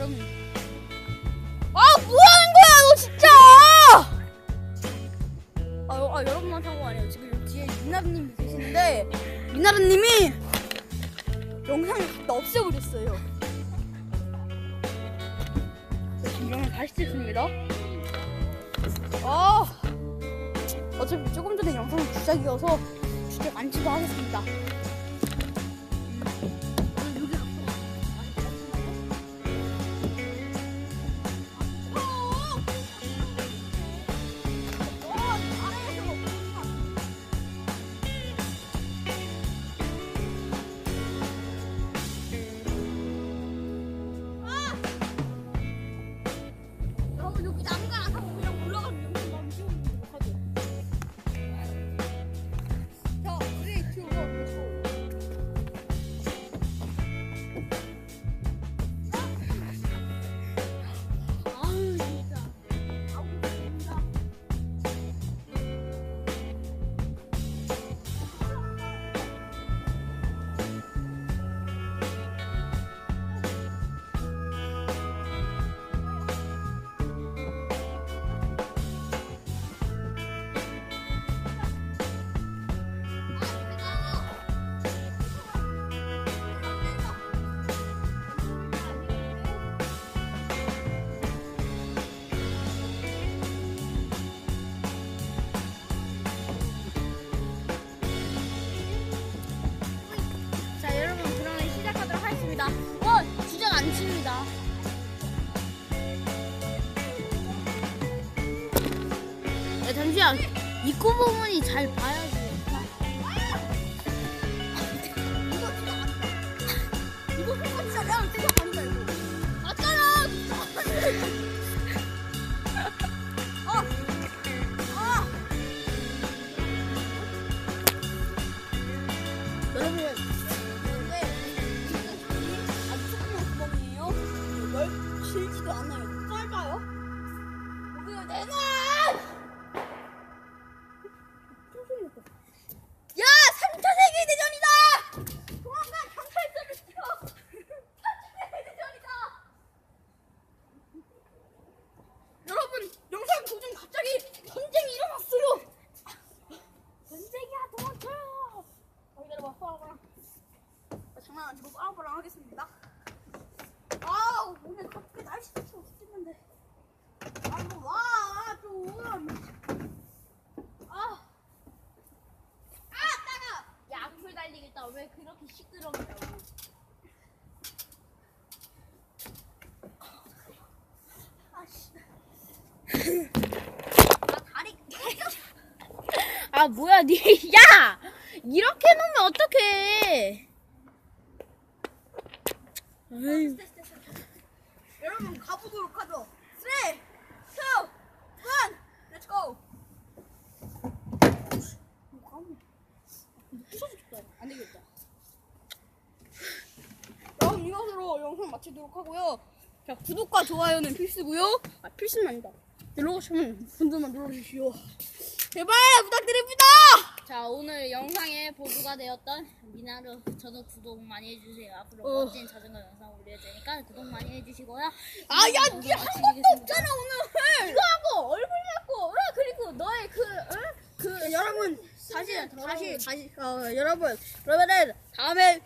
여러분. 아 뭐하는 거야 너 진짜! 여러분한테 한 거 아니에요. 지금 여기 뒤에 미나루님이 계시는데 미나루님이 영상을 갖다 없애버렸어요. 지금 영상 다시 찍습니다. 어차피 조금 전에 영상은 주작이어서 주작 안치도 하겠습니다. 주작 안 칩니다. 야, 잠시만. 입구 부분이 잘 봐야지. 이거 진짜 내가 주작 아니다 이거. 맞잖아. 여러분. 길지도 않아요. 짧아요. 여기요 내놔! 야! 3차 세계대전이다! 조만간 경찰서를 시켜! 3차 세계대전이다! 여러분 영상 도중 갑자기 전쟁이 일어났어요! 전쟁이야 도망쳐요! 기다려봐 파워랑 장난 안 치고 파워랑 하겠습니다. 오늘 갑자기 날씨도 좋겠는데. 와, 좀. 따가! 야, 악플 달리겠다. 왜 그렇게 시끄럽냐고. 다리. 뭐야, 야! 이렇게 놓으면 어떡해. 여러분 가보도록 하죠. 3, 2, 1, let's go. 부서졌다. 안 되겠다. 여러분 이것으로 영상 마치도록 하고요. 자, 구독과 좋아요는 필수고요. 필수는 아니다. 눌러고 싶으면 분들만 눌러주시오. 제발 부탁드립니다. 자, 오늘 영상에 보도가 되었던 미나루 저도 구독 많이 해주세요. 앞으로 멋진 자전거 영상 올릴 테니까 구독 많이 해주시고요. 야, 니 한 것도 없잖아 오늘. 이거 하고 얼굴 맞고, 그리고 너의 여러분 다시 여러분 그러면은 다음에